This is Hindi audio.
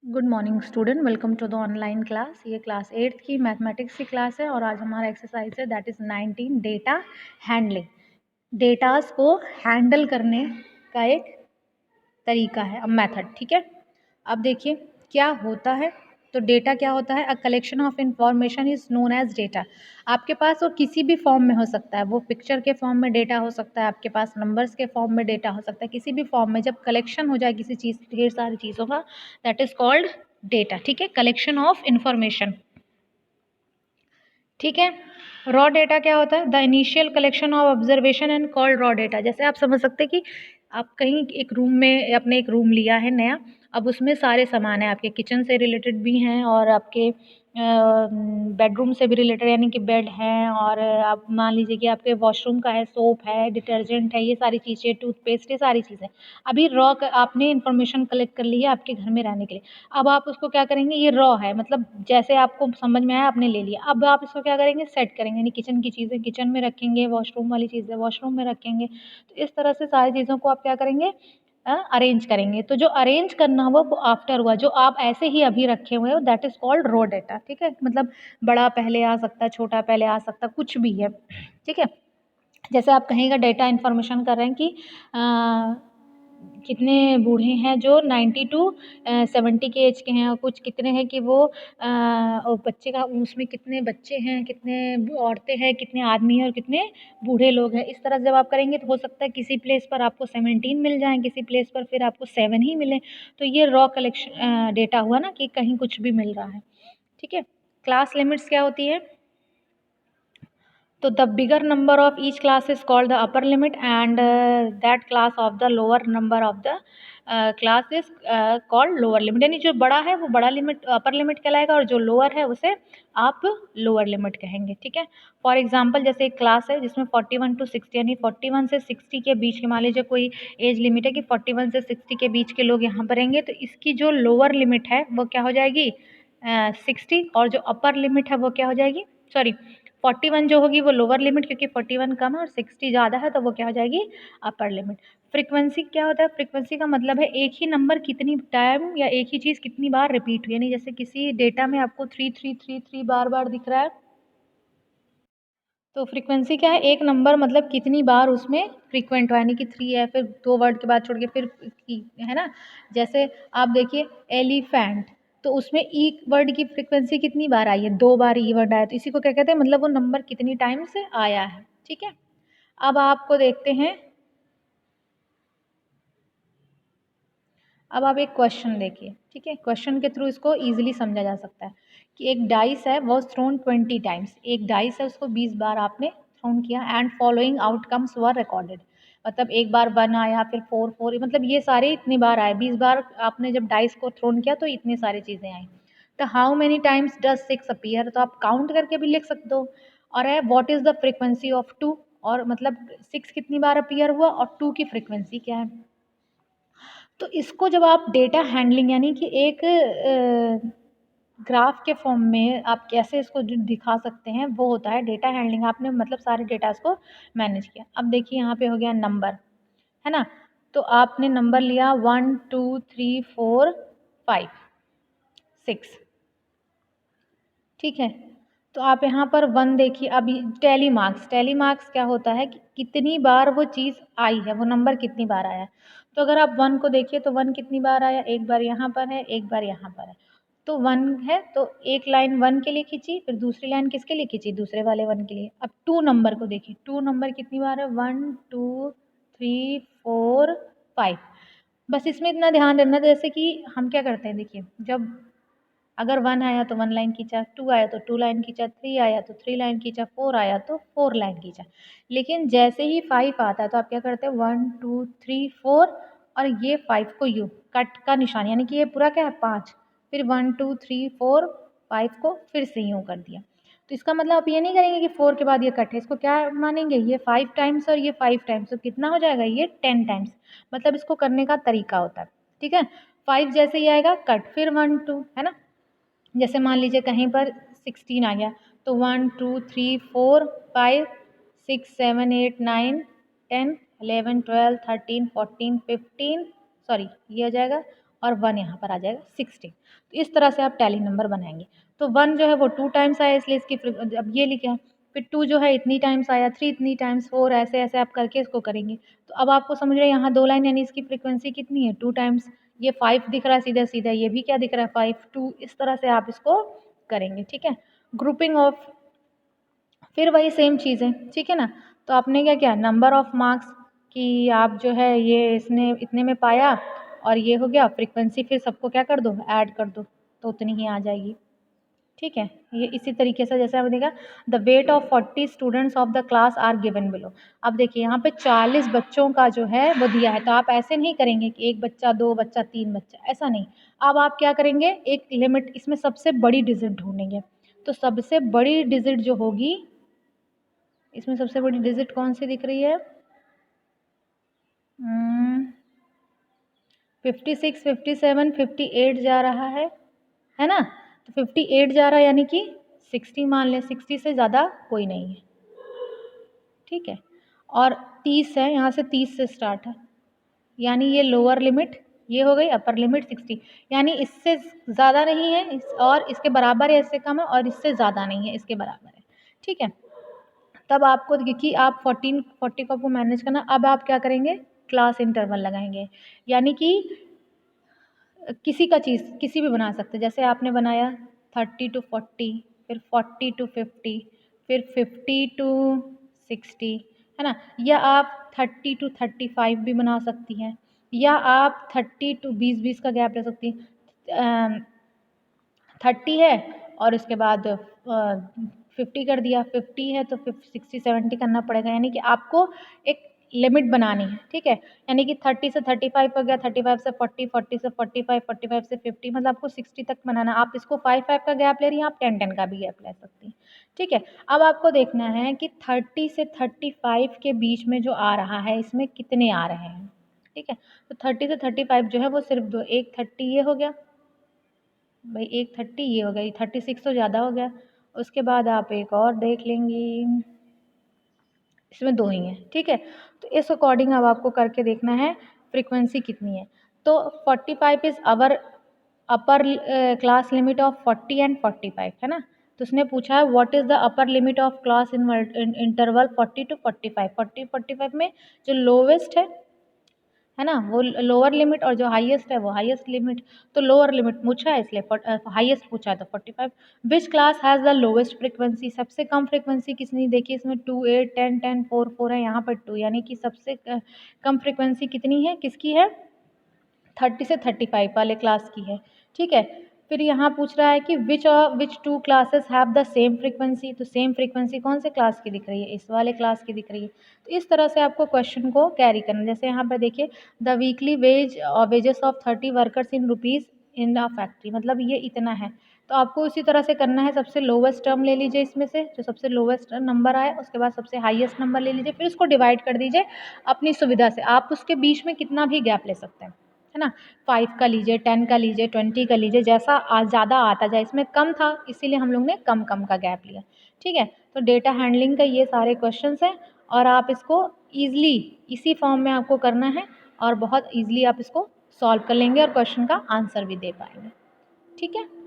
Good morning student, welcome to the online class. ये क्लास 8th की मैथमेटिक्स की क्लास है और आज हमारा एक्सरसाइज है that is 19 data handling. Datas को हैंडल करने का एक तरीका है, मेथड। ठीक है, अब देखिए क्या होता है। तो डेटा क्या होता है? A collection of information is known as data. आपके पास वो किसी भी फॉर्म में हो सकता है, वो पिक्चर के फॉर्म में डेटा हो सकता है, आपके पास नंबर्स के फॉर्म में डेटा हो सकता है, किसी भी फॉर्म में जब कलेक्शन हो जाए किसी चीज़, ढेर सारी चीज़ों का, दैट इज कॉल्ड डेटा। ठीक है, कलेक्शन ऑफ इंफॉर्मेशन। ठीक है, रॉ डेटा क्या होता है? The initial collection of observation and called raw data. जैसे आप समझ सकते हैं कि आप कहीं एक रूम में, अपने एक रूम लिया है नया, अब उसमें सारे सामान हैं, आपके किचन से रिलेटेड भी हैं और आपके बेडरूम से भी रिलेटेड, यानी कि बेड हैं, और आप मान लीजिए कि आपके वॉशरूम का है, सोप है, डिटर्जेंट है, ये सारी चीज़ें, टूथपेस्ट, ये सारी चीज़ें। अभी रॉ आपने इन्फॉर्मेशन कलेक्ट कर ली है आपके घर में रहने के लिए। अब आप उसको क्या करेंगे? ये रॉ है, मतलब जैसे आपको समझ में आया आपने ले लिया। अब आप इसको क्या करेंगे? सेट करेंगे, यानी किचन की चीज़ें किचन में रखेंगे, वॉशरूम वाली चीज़ें वॉशरूम में रखेंगे। तो इस तरह से सारी चीज़ों को आप क्या करेंगे? अरेंज करेंगे। तो जो अरेंज करना हुआ वो आफ्टर हुआ, जो आप ऐसे ही अभी रखे हुए हो that is called raw data. ठीक है, मतलब बड़ा पहले आ सकता है, छोटा पहले आ सकता है, कुछ भी है। ठीक है, जैसे आप कहीं का डेटा इन्फॉर्मेशन कर रहे हैं कि कितने बूढ़े हैं जो 90 टू 70 के एज के हैं, और कुछ कितने हैं कि वो और बच्चे का, उसमें कितने बच्चे हैं, कितने औरतें हैं, कितने आदमी हैं और कितने बूढ़े लोग हैं। इस तरह जब आप करेंगे तो हो सकता है किसी प्लेस पर आपको 17 मिल जाएँ, किसी प्लेस पर फिर आपको 7 ही मिलें। तो ये रॉ कलेक्शन डेटा हुआ ना, कि कहीं कुछ भी मिल रहा है। ठीक है, क्लास लिमिट्स क्या होती है? तो the bigger number of each class is called the upper limit, and that class of the lower number of the class is called lower limit। यानी जो बड़ा है वो बड़ा लिमिट, अपर लिमिट कहलाएगा, और जो लोअर है उसे आप लोअर लिमिट कहेंगे। ठीक है, फॉर एग्जांपल जैसे एक क्लास है जिसमें 41 टू 60, यानी 41 से 60 के बीच के, मान लीजिए कोई एज लिमिट है कि 41 से 60 के बीच के लोग यहाँ पर रहेंगे, तो इसकी जो लोअर लिमिट है वो क्या हो जाएगी? 60, और जो अपर लिमिट है वो क्या हो जाएगी? सॉरी, 41 जो होगी वो लोअर लिमिट, क्योंकि 41 कम है और 60 ज़्यादा है, तो वो क्या हो जाएगी? Upper limit. फ्रीक्वेंसी क्या होता है? फ्रीक्वेंसी का मतलब है एक ही नंबर कितनी टाइम या एक ही चीज़ कितनी बार रिपीट हुई। यानी जैसे किसी डेटा में आपको 3333 बार बार दिख रहा है, तो फ्रीक्वेंसी क्या है? एक नंबर मतलब कितनी बार उसमें फ्रीक्वेंट हुआ, यानी कि 3 है, फिर 2 वर्ड के बाद छोड़ के फिर है ना। जैसे आप देखिए एलिफेंट, तो उसमें ई वर्ड की फ्रीक्वेंसी कितनी बार आई है? 2 बार ई वर्ड आया, तो इसी को क्या कहते हैं? मतलब वो नंबर कितनी टाइम से आया है। ठीक है, अब आपको देखते हैं, अब आप एक क्वेश्चन देखिए। ठीक है, क्वेश्चन के थ्रू इसको इजीली समझा जा सकता है कि एक डाइस है, वॉज थ्रोन 20 टाइम्स। एक डाइस है, उसको 20 बार आपने थ्रोन किया, and following outcomes were recorded. मतलब एक बार 1 आया, फिर 4 4, मतलब ये सारे इतनी बार आए, 20 बार आपने जब डाइस को थ्रोन किया तो इतनी सारी चीज़ें आई। तो how many times does 6 appear? तो आप काउंट करके भी लिख सकते हो। और है what is the frequency of 2? और मतलब 6 कितनी बार अपीयर हुआ और 2 की फ्रीक्वेंसी क्या है? तो इसको जब आप डेटा हैंडलिंग, यानी कि एक ग्राफ के फॉर्म में आप कैसे इसको दिखा सकते हैं, वो होता है डेटा हैंडलिंग। आपने मतलब सारे डेटास को मैनेज किया। अब देखिए यहाँ पे हो गया नंबर, है ना। तो आपने नंबर लिया 1 2 3 4 5 6। ठीक है, तो आप यहाँ पर 1 देखिए। अभी टैली मार्क्स, टैली मार्क्स क्या होता है कि कितनी बार वो चीज़ आई है, वो नंबर कितनी बार आया है। तो अगर आप 1 को देखिए तो 1 कितनी बार आया? एक बार यहाँ पर है, एक बार यहाँ पर है। तो 1 है तो एक लाइन 1 के लिए खींची, फिर दूसरी लाइन किसके लिए खींची? दूसरे वाले 1 के लिए। अब 2 नंबर को देखिए, 2 नंबर कितनी बार है? 1 2 3 4 5। बस इसमें इतना ध्यान देना, जैसे कि हम क्या करते हैं, देखिए जब अगर 1 आया तो 1 लाइन खींचा, 2 आया तो 2 लाइन खींचा, 3 आया तो 3 लाइन खींचा, 4 आया तो 4 लाइन खींचा। लेकिन जैसे ही 5 आता है तो आप क्या करते हैं? 1 2 3 4, और ये 5 को यू कट का निशान, यानी कि ये पूरा क्या है? 5। फिर 1 2 3 4 5 को फिर से यूँ कर दिया। तो इसका मतलब आप ये नहीं करेंगे कि 4 के बाद ये कट है, इसको क्या मानेंगे? ये 5 टाइम्स और ये 5 टाइम्स, तो कितना हो जाएगा? ये 10 टाइम्स। मतलब इसको करने का तरीका होता है। ठीक है, 5 जैसे ही आएगा कट, फिर 1 2, है ना। जैसे मान लीजिए कहीं पर 16 आ गया, तो 1 2 3 4 5 6 7 8 9 10 11 12 13 14 15, सॉरी ये आ जाएगा और 1 यहाँ पर आ जाएगा 60। तो इस तरह से आप टैली नंबर बनाएंगे। तो 1 जो है वो 2 टाइम्स आया, इसलिए इसकी अब ये लिखा है। फिर 2 जो है इतनी टाइम्स आया, 3 इतनी टाइम्स, 4 ऐसे ऐसे आप करके इसको करेंगे। तो अब आपको समझ रहे हैं यहाँ 2 लाइन यानी इसकी फ्रीक्वेंसी कितनी है, 2 टाइम्स। ये 5 दिख रहा है सीधा सीधा, ये भी क्या दिख रहा है 5, 2, इस तरह से आप इसको करेंगे। ठीक है, ग्रुपिंग ऑफ, फिर वही सेम चीज़ है। ठीक है ना। तो आपने क्या किया, नंबर ऑफ मार्क्स कि आप जो है ये इसने इतने में पाया और ये हो गया, फ्रीक्वेंसी फिर सबको क्या कर दो, ऐड कर दो, तो उतनी ही आ जाएगी। ठीक है, ये इसी तरीके से जैसे आपने देखा, the weight of 40 students of the class are given below. अब देखिए यहाँ पे 40 बच्चों का जो है वो दिया है, तो आप ऐसे नहीं करेंगे कि 1 बच्चा, 2 बच्चा, 3 बच्चा, ऐसा नहीं। अब आप क्या करेंगे, एक लिमिट, इसमें सबसे बड़ी डिजिट ढूंढेंगे। तो सबसे बड़ी डिजिट जो होगी, इसमें सबसे बड़ी डिजिट कौन सी दिख रही है, 56, 57, 58 जा रहा है ना। तो 58 जा रहा है यानी कि 60 मान लें, 60 से ज़्यादा कोई नहीं है। ठीक है, और 30 है, यहाँ से 30 से स्टार्ट है, यानी ये लोअर लिमिट, ये हो गई अपर लिमिट 60, यानी इससे ज़्यादा नहीं है और इसके बराबर है, इससे कम है और इससे ज़्यादा नहीं है, इसके बराबर है। ठीक है, तब आपको, क्योंकि आप 40 को आपको मैनेज करना, अब आप क्या करेंगे, क्लास इंटरवल लगाएंगे, यानी कि किसी का चीज़ किसी भी बना सकते हैं। जैसे आपने बनाया 30 to 40, फिर 40 to 50, फिर 50 to 60, है ना। या आप 30 to 35 भी बना सकती हैं, या आप 30 to 20 का गैप ले सकती हैं। 30 है और उसके बाद 50 कर दिया, 50 है तो 60 70 करना पड़ेगा, यानी कि आपको एक लिमिट बनानी है। ठीक है, यानी कि 30 से 35 हो गया, 35 से 40, 40 से 45, 45 से 50, मतलब आपको 60 तक बनाना। आप इसको 5 का गैप ले रही हैं, आप 10 का भी गैप ले सकती हैं। ठीक है, अब आपको देखना है कि 30 से 35 के बीच में जो आ रहा है, इसमें कितने आ रहे हैं। ठीक है, तो 30 से 35 जो है वो सिर्फ दो, एक 30 ये हो गया भाई, एक 30 ये हो गई, 36 तो ज़्यादा हो गया। उसके बाद आप एक और देख लेंगी, इसमें 2 ही हैं। ठीक है, तो इस अकॉर्डिंग अब आपको करके देखना है फ्रीक्वेंसी कितनी है। तो 45 is our upper class limit of 40 and 45, है ना। तो उसने पूछा है what is the upper limit of class in interval 40 to 45, 40 45 में जो लोवेस्ट है ना, वो लोअर लिमिट, और जो हाईएस्ट है वो हाईएस्ट लिमिट। तो लोअर लिमिट पूछा है इसलिए हाईएस्ट पूछा है तो 45। Which class has the lowest frequency, सबसे कम फ्रीक्वेंसी किसने, देखिए इसमें 2 8 10 10 4 4 है, यहाँ पर 2, यानी कि सबसे कम फ्रीक्वेंसी कितनी है, किसकी है, 30 से 35 वाले क्लास की है। ठीक है, फिर यहाँ पूछ रहा है कि विच 2 classes have the same frequency, तो सेम फ्रीक्वेंसी कौन से क्लास की दिख रही है, इस वाले क्लास की दिख रही है। तो इस तरह से आपको क्वेश्चन को कैरी करना। जैसे यहाँ पर देखिए, the weekly wages of 30 workers in rupees in a factory, मतलब ये इतना है। तो आपको इसी तरह से करना है, सबसे लोवेस्ट टर्म ले लीजिए इसमें से, जो सबसे लोवेस्ट नंबर आए, उसके बाद सबसे हाईएस्ट नंबर ले लीजिए, फिर उसको डिवाइड कर दीजिए अपनी सुविधा से। आप उसके बीच में कितना भी गैप ले सकते हैं, है ना। 5 का लीजिए, 10 का लीजिए, 20 का लीजिए, जैसा ज़्यादा आता जाए। इसमें कम था इसीलिए हम लोग ने कम कम का गैप लिया। ठीक है, तो डेटा हैंडलिंग का ये सारे क्वेश्चंस हैं, और आप इसको ईज़िली इसी फॉर्म में आपको करना है, और बहुत ईज़िली आप इसको सॉल्व कर लेंगे और क्वेश्चन का आंसर भी दे पाएंगे। ठीक है।